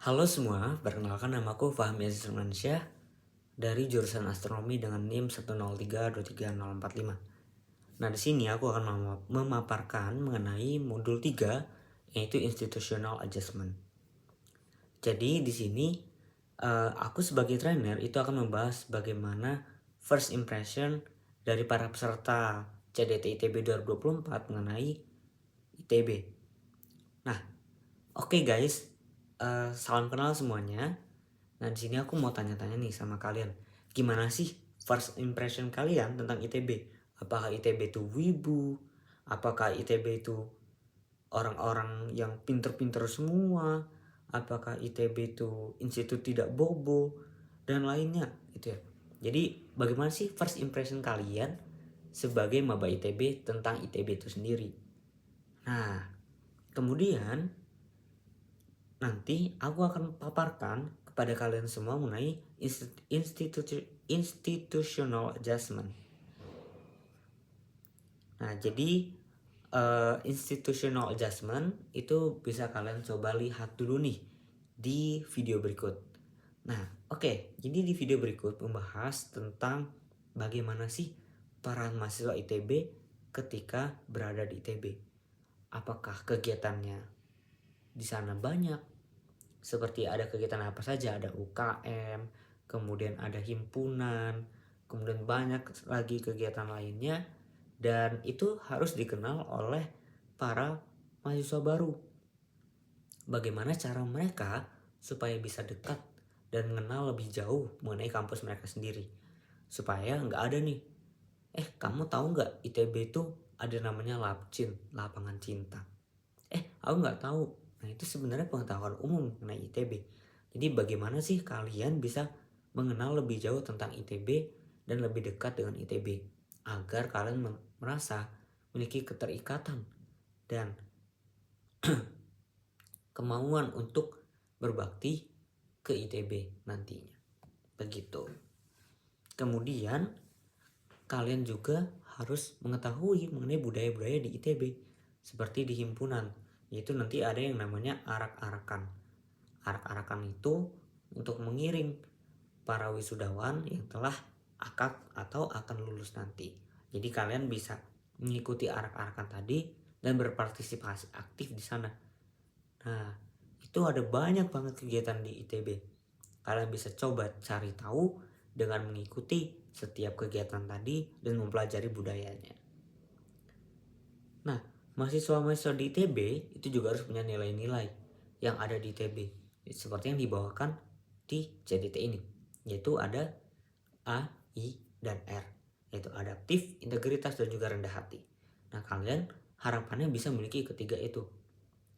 Halo semua, perkenalkan namaku Fahmi Aziz Firmansyah dari jurusan Astronomi dengan NIM 103236045. Nah, di sini aku akan memaparkan mengenai modul 3 yaitu Institutional Adjustment. Jadi di sini aku sebagai trainer itu akan membahas bagaimana first impression dari para peserta CDT ITB 2024 mengenai ITB. Nah, oke guys, salam kenal semuanya. Nah, di sini aku mau tanya-tanya nih sama kalian. Gimana sih first impression kalian tentang ITB? Apakah ITB itu wibu? Apakah ITB itu orang-orang yang pinter-pinter semua? Apakah ITB itu institut tidak bobo? Dan lainnya gitu ya. Jadi bagaimana sih first impression kalian sebagai maba ITB tentang ITB itu sendiri? Nah, kemudian nanti aku akan paparkan kepada kalian semua mengenai institutional adjustment. Nah, jadi institutional adjustment itu bisa kalian coba lihat dulu nih di video berikut. Nah, oke, jadi di video berikut membahas tentang bagaimana sih peran mahasiswa ITB ketika berada di ITB. Apakah kegiatannya di sana banyak? Seperti ada kegiatan apa saja, ada UKM, kemudian ada himpunan, kemudian banyak lagi kegiatan lainnya, dan itu harus dikenal oleh para mahasiswa baru. Bagaimana cara mereka supaya bisa dekat dan mengenal lebih jauh mengenai kampus mereka sendiri, supaya nggak ada nih, kamu tahu nggak ITB itu ada namanya Lapcin, lapangan cinta. Aku nggak tahu. Nah, itu sebenarnya pengetahuan umum mengenai ITB. Jadi bagaimana sih kalian bisa mengenal lebih jauh tentang ITB dan lebih dekat dengan ITB agar kalian merasa memiliki keterikatan dan kemauan untuk berbakti ke ITB nantinya. Begitu. Kemudian kalian juga harus mengetahui mengenai budaya-budaya di ITB seperti di himpunan, yaitu nanti ada yang namanya arak-arakan. Arak-arakan itu untuk mengiring para wisudawan yang telah akad atau akan lulus nanti. Jadi kalian bisa mengikuti arak-arakan tadi dan berpartisipasi aktif di sana. Nah, itu ada banyak banget kegiatan di ITB. Kalian bisa coba cari tahu dengan mengikuti setiap kegiatan tadi dan mempelajari budayanya. Nah, mahasiswa-mahasiswa di ITB itu juga harus punya nilai-nilai yang ada di ITB, seperti yang dibawakan di CDT ini, yaitu ada A, I, dan R, yaitu adaptif, integritas, dan juga rendah hati. Nah, kalian harapannya bisa memiliki ketiga itu.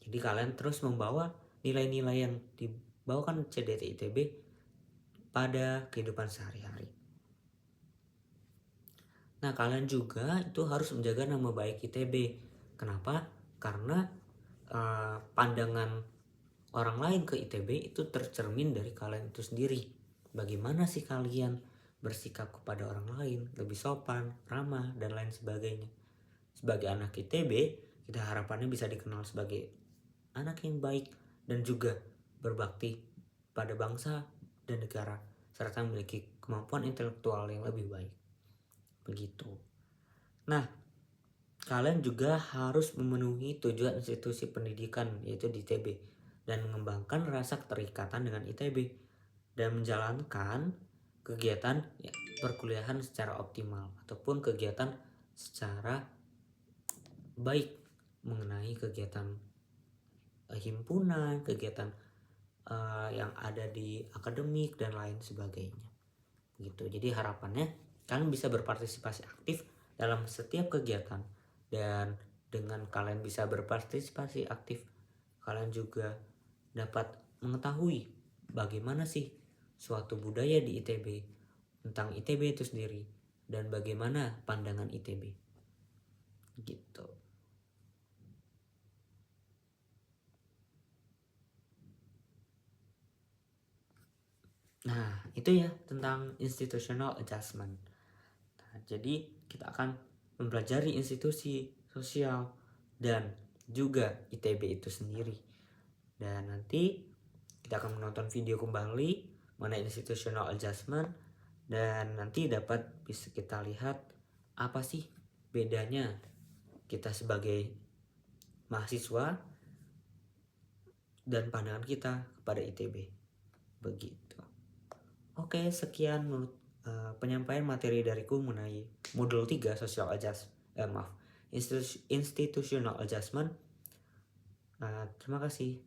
Jadi kalian terus membawa nilai-nilai yang dibawakan CDT ITB pada kehidupan sehari-hari. Nah, kalian juga itu harus menjaga nama baik ITB. Kenapa? Karena pandangan orang lain ke ITB itu tercermin dari kalian itu sendiri. Bagaimana sih kalian bersikap kepada orang lain, lebih sopan, ramah, dan lain sebagainya. Sebagai anak ITB, kita harapannya bisa dikenal sebagai anak yang baik dan juga berbakti pada bangsa dan negara, serta memiliki kemampuan intelektual yang lebih baik. Begitu. Nah, kalian juga harus memenuhi tujuan institusi pendidikan yaitu di ITB dan mengembangkan rasa keterikatan dengan ITB dan menjalankan kegiatan perkuliahan secara optimal ataupun kegiatan secara baik mengenai kegiatan himpunan, kegiatan yang ada di akademik dan lain sebagainya. Gitu. Jadi harapannya kalian bisa berpartisipasi aktif dalam setiap kegiatan, dan dengan kalian bisa berpartisipasi aktif, kalian juga dapat mengetahui bagaimana sih suatu budaya di ITB, tentang ITB itu sendiri, dan bagaimana pandangan ITB. Gitu. Nah, itu ya tentang institutional adjustment. Nah, jadi kita akan mempelajari institusi sosial dan juga ITB itu sendiri. Dan nanti kita akan menonton video kembali mengenai institutional adjustment, dan nanti bisa kita lihat apa sih bedanya kita sebagai mahasiswa dan pandangan kita kepada ITB. Begitu. Oke, sekian penyampaian materi dariku mengenai modul 3 institutional adjustment. Terima kasih.